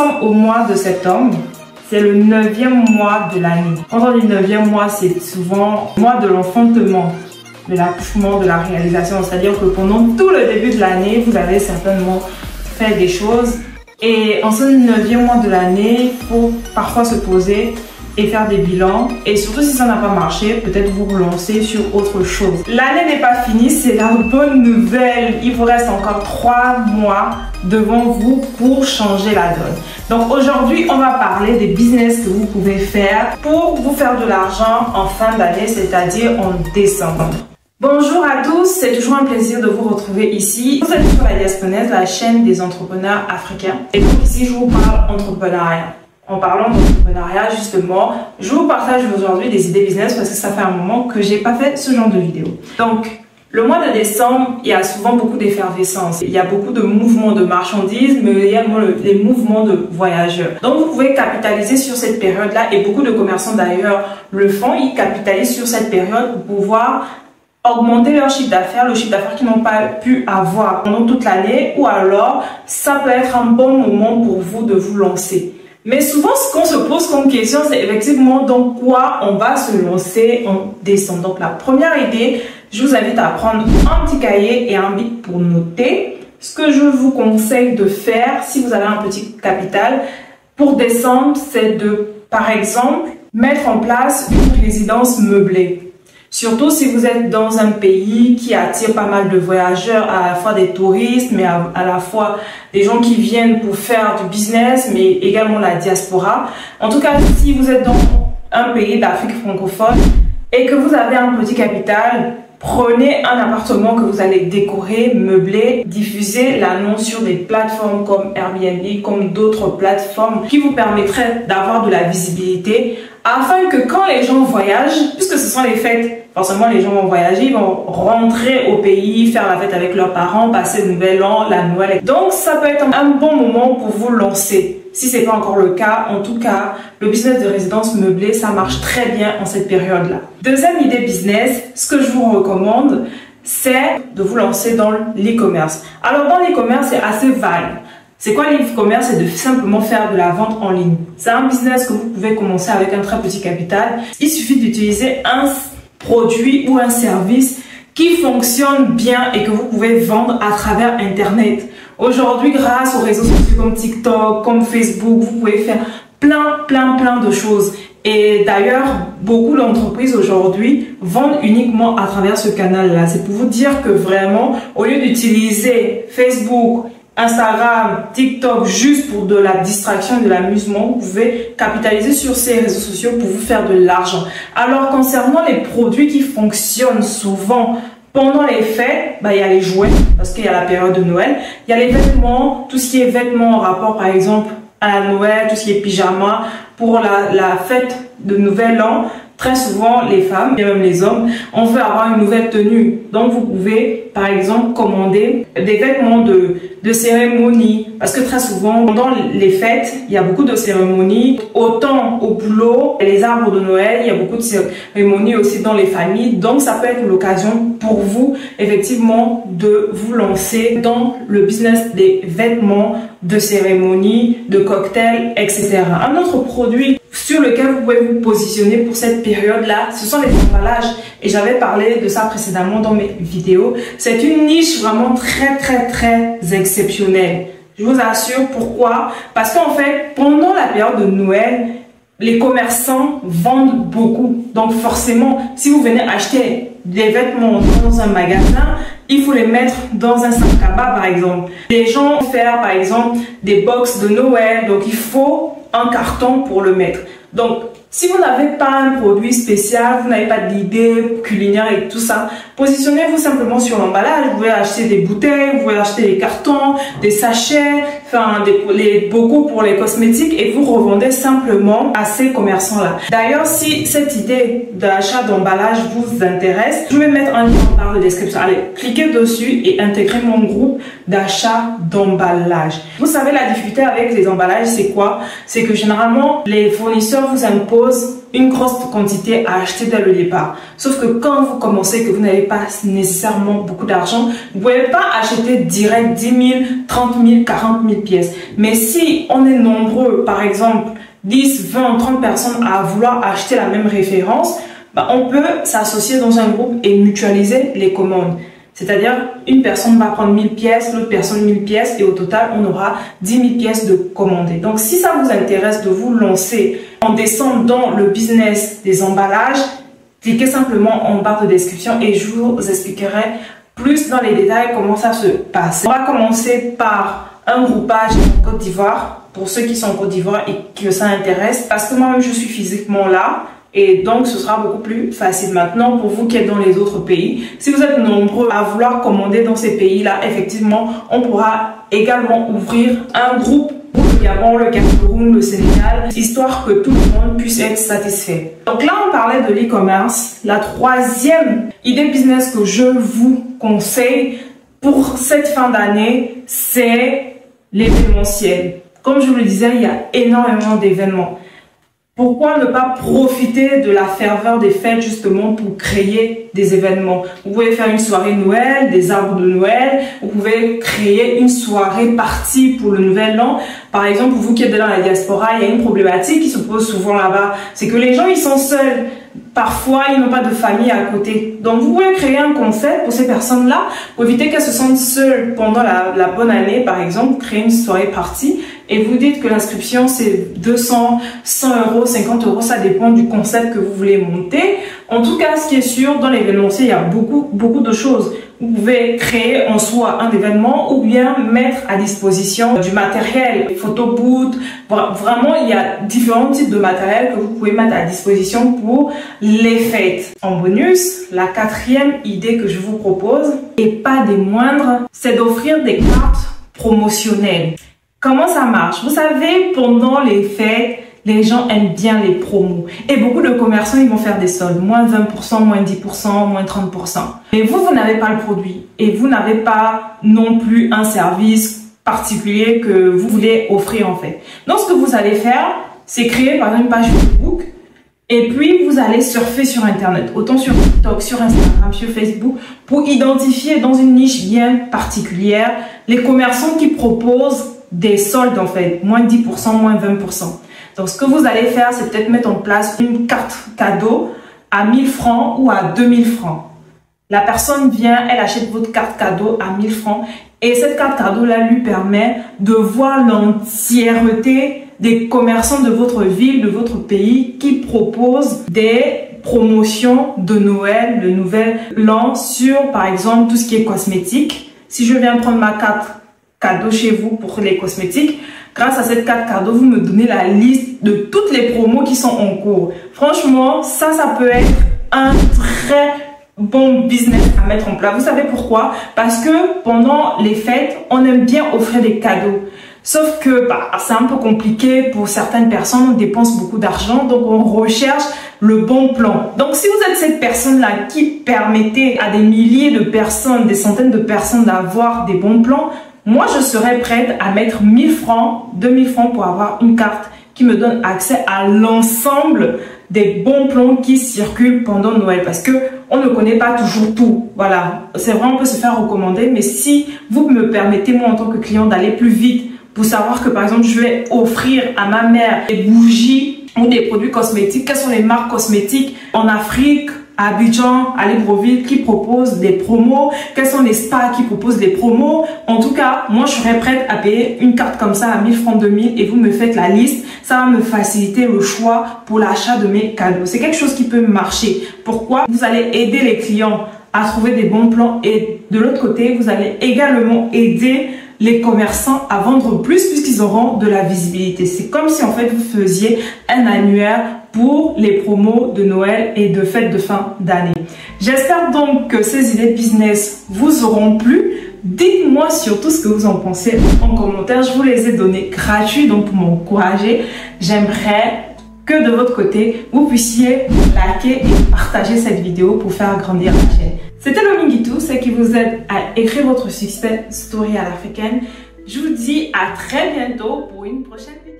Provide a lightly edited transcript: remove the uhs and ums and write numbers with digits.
sommes au mois de septembre. C'est le 9e mois de l'année. Quand on dit 9e mois, c'est souvent le mois de l'enfantement, de l'accouchement, de la réalisation. C'est-à-dire que pendant tout le début de l'année, vous avez certainement fait des choses. Et en ce 9e mois de l'année, il faut parfois se poser et faire des bilans. Et surtout si ça n'a pas marché, peut-être vous relancer sur autre chose. L'année n'est pas finie, c'est la bonne nouvelle. Il vous reste encore 3 mois devant vous pour changer la donne. Donc aujourd'hui, on va parler des business que vous pouvez faire pour vous faire de l'argent en fin d'année, c'est-à-dire en décembre. Bonjour à tous, c'est toujours un plaisir de vous retrouver ici. Vous êtes sur la Diasponaise, la chaîne des entrepreneurs africains. Et donc ici, je vous parle entrepreneuriat. En parlant d'entrepreneuriat, justement, je vous partage aujourd'hui des idées business parce que ça fait un moment que j'ai pas fait ce genre de vidéo. Donc, le mois de décembre, il y a souvent beaucoup d'effervescence. Il y a beaucoup de mouvements de marchandises, mais également les mouvements de voyageurs. Donc, vous pouvez capitaliser sur cette période-là et beaucoup de commerçants d'ailleurs le font. Ils capitalisent sur cette période pour pouvoir augmenter leur chiffre d'affaires, le chiffre d'affaires qu'ils n'ont pas pu avoir pendant toute l'année, ou alors ça peut être un bon moment pour vous de vous lancer. Mais souvent, ce qu'on se pose comme question, c'est effectivement dans quoi on va se lancer en décembre. Donc, la première idée, je vous invite à prendre un petit cahier et un bic pour noter. Ce que je vous conseille de faire, si vous avez un petit capital, pour décembre, c'est de, par exemple, mettre en place une résidence meublée. Surtout si vous êtes dans un pays qui attire pas mal de voyageurs, à la fois des touristes, mais à la fois des gens qui viennent pour faire du business, mais également la diaspora. En tout cas, si vous êtes dans un pays d'Afrique francophone et que vous avez un petit capital, prenez un appartement que vous allez décorer, meubler, diffuser l'annonce sur des plateformes comme Airbnb, comme d'autres plateformes qui vous permettraient d'avoir de la visibilité afin que quand les gens voyagent, puisque ce sont les fêtes, forcément les gens vont voyager, ils vont rentrer au pays, faire la fête avec leurs parents, passer le nouvel an, la Noël. Donc ça peut être un bon moment pour vous lancer. Si ce n'est pas encore le cas, en tout cas, le business de résidence meublée, ça marche très bien en cette période-là. Deuxième idée business, ce que je vous recommande, c'est de vous lancer dans l'e-commerce. Alors dans l'e-commerce, c'est assez vague. C'est quoi l'e-commerce? C'est de simplement faire de la vente en ligne. C'est un business que vous pouvez commencer avec un très petit capital. Il suffit d'utiliser un produit ou un service qui fonctionne bien et que vous pouvez vendre à travers Internet. Aujourd'hui, grâce aux réseaux sociaux comme TikTok, comme Facebook, vous pouvez faire plein de choses. Et d'ailleurs, beaucoup d'entreprises aujourd'hui vendent uniquement à travers ce canal-là. C'est pour vous dire que vraiment, au lieu d'utiliser Facebook, Instagram, TikTok juste pour de la distraction et de l'amusement, vous pouvez capitaliser sur ces réseaux sociaux pour vous faire de l'argent. Alors concernant les produits qui fonctionnent souvent pendant les fêtes, il y a les jouets parce qu'il y a la période de Noël, il y a les vêtements, tout ce qui est vêtements en rapport par exemple à la Noël, tout ce qui est pyjama pour la fête de Nouvel An. Très souvent, les femmes et même les hommes, on veut avoir une nouvelle tenue. Donc, vous pouvez, par exemple, commander des vêtements de cérémonie. Parce que très souvent, pendant les fêtes, il y a beaucoup de cérémonies. Autant au boulot, les arbres de Noël, il y a beaucoup de cérémonies aussi dans les familles. Donc, ça peut être l'occasion pour vous, effectivement, de vous lancer dans le business des vêtements, de cérémonie, de cocktails, etc. Un autre produit sur lequel vous pouvez vous positionner pour cette période-là, ce sont les emballages. Et j'avais parlé de ça précédemment dans mes vidéos. C'est une niche vraiment très exceptionnelle. Je vous assure pourquoi. Parce qu'en fait, pendant la période de Noël, les commerçants vendent beaucoup. Donc forcément, si vous venez acheter des vêtements dans un magasin, il faut les mettre dans un sac à bas par exemple. Les gens vont faire par exemple des box de Noël, donc il faut un carton pour le mettre. Donc si vous n'avez pas un produit spécial, vous n'avez pas d'idée culinaire et tout ça, positionnez-vous simplement sur l'emballage. Vous pouvez acheter des bouteilles, vous pouvez acheter des cartons, des sachets, enfin les bocaux pour les cosmétiques et vous revendez simplement à ces commerçants-là. D'ailleurs, si cette idée d'achat d'emballage vous intéresse, je vais mettre un lien en barre de description. Allez, cliquez dessus et intégrez mon groupe d'achat d'emballage. Vous savez, la difficulté avec les emballages, c'est quoi? C'est que généralement, les fournisseurs vous imposent une grosse quantité à acheter dès le départ. Sauf que quand vous commencez, que vous n'avez pas nécessairement beaucoup d'argent, vous ne pouvez pas acheter direct 10 000, 30 000, 40 000 pièces. Mais si on est nombreux nombreux, par exemple 10, 20, 30 personnes à vouloir acheter la même référence, on peut s'associer dans un groupe et mutualiser les commandes. C'est-à-dire, une personne va prendre 1000 pièces, l'autre personne 1000 pièces et au total, on aura 10 000 pièces de commandées. Donc, si ça vous intéresse de vous lancer en décembre dans le business des emballages, cliquez simplement en barre de description et je vous expliquerai plus dans les détails comment ça se passe. On va commencer par un groupage en Côte d'Ivoire pour ceux qui sont en Côte d'Ivoire et que ça intéresse parce que moi-même, je suis physiquement là. Et donc, ce sera beaucoup plus facile. Maintenant, pour vous qui êtes dans les autres pays, si vous êtes nombreux à vouloir commander dans ces pays-là, effectivement, on pourra également ouvrir un groupe pour le Gabon, le Cameroun, le Sénégal, histoire que tout le monde puisse être satisfait. Donc là, on parlait de l'e-commerce. La troisième idée business que je vous conseille pour cette fin d'année, c'est l'événementiel. Comme je vous le disais, il y a énormément d'événements. Pourquoi ne pas profiter de la ferveur des fêtes justement pour créer des événements? Vous pouvez faire une soirée Noël, des arbres de Noël, vous pouvez créer une soirée partie pour le nouvel an. Par exemple, pour vous qui êtes dans la diaspora, il y a une problématique qui se pose souvent là-bas. C'est que les gens, ils sont seuls. Parfois, ils n'ont pas de famille à côté. Donc, vous pouvez créer un concept pour ces personnes-là pour éviter qu'elles se sentent seules pendant la bonne année. Par exemple, créer une soirée partie et vous dites que l'inscription, c'est 200, 100 euros, 50 euros. Ça dépend du concept que vous voulez monter. En tout cas, ce qui est sûr, dans l'événementiel, il y a beaucoup de choses. Vous pouvez créer en soi un événement ou bien mettre à disposition du matériel, photo booth. Vraiment, il y a différents types de matériel que vous pouvez mettre à disposition pour les fêtes. En bonus, la quatrième idée que je vous propose, et pas des moindres, c'est d'offrir des cartes promotionnelles. Comment ça marche? Vous savez, pendant les fêtes, les gens aiment bien les promos. Et beaucoup de commerçants, ils vont faire des soldes. Moins 20%, moins 10%, moins 30%. Mais vous n'avez pas le produit. Et vous n'avez pas non plus un service particulier que vous voulez offrir en fait. Donc, ce que vous allez faire, c'est créer par exemple une page Facebook. Et puis, vous allez surfer sur Internet. Autant sur TikTok, sur Instagram, sur Facebook. Pour identifier dans une niche bien particulière les commerçants qui proposent des soldes en fait. Moins 10%, moins 20%. Donc, ce que vous allez faire, c'est peut-être mettre en place une carte cadeau à 1000 francs ou à 2000 francs. La personne vient, elle achète votre carte cadeau à 1000 francs et cette carte cadeau-là lui permet de voir l'entièreté des commerçants de votre ville, de votre pays qui proposent des promotions de Noël, de Nouvel An sur, par exemple, tout ce qui est cosmétique. Si je viens prendre ma carte cadeau chez vous pour les cosmétiques, grâce à cette carte cadeau, vous me donnez la liste de toutes les promos qui sont en cours. Franchement, ça peut être un très bon business à mettre en place. Vous savez pourquoi? Parce que pendant les fêtes, on aime bien offrir des cadeaux. Sauf que c'est un peu compliqué pour certaines personnes, on dépense beaucoup d'argent, donc on recherche le bon plan. Donc si vous êtes cette personne-là qui permettait à des milliers de personnes, des centaines de personnes d'avoir des bons plans, moi, je serais prête à mettre 1000 francs, 2000 francs pour avoir une carte qui me donne accès à l'ensemble des bons plans qui circulent pendant Noël. Parce que on ne connaît pas toujours tout. Voilà, c'est vrai, on peut se faire recommander. Mais si vous me permettez, moi, en tant que client, d'aller plus vite pour savoir que, par exemple, je vais offrir à ma mère des bougies ou des produits cosmétiques. Quelles sont les marques cosmétiques en Afrique, à Abidjan, à Libreville qui proposent des promos? Quels sont les spas qui proposent des promos? En tout cas, moi, je serais prête à payer une carte comme ça à 1000 francs, 2000 et vous me faites la liste. Ça va me faciliter le choix pour l'achat de mes cadeaux. C'est quelque chose qui peut marcher. Pourquoi? Vous allez aider les clients à trouver des bons plans et de l'autre côté, vous allez également aider les commerçants à vendre plus puisqu'ils auront de la visibilité. C'est comme si en fait vous faisiez un annuaire pour les promos de Noël et de fêtes de fin d'année. J'espère donc que ces idées business vous auront plu. Dites-moi surtout ce que vous en pensez en commentaire. Je vous les ai donnés gratuits, donc pour m'encourager, j'aimerais que de votre côté, vous puissiez liker et partager cette vidéo pour faire grandir la chaîne. C'était le Mingitou, c'est qui vous aide à écrire votre success story à l'africaine. Je vous dis à très bientôt pour une prochaine vidéo.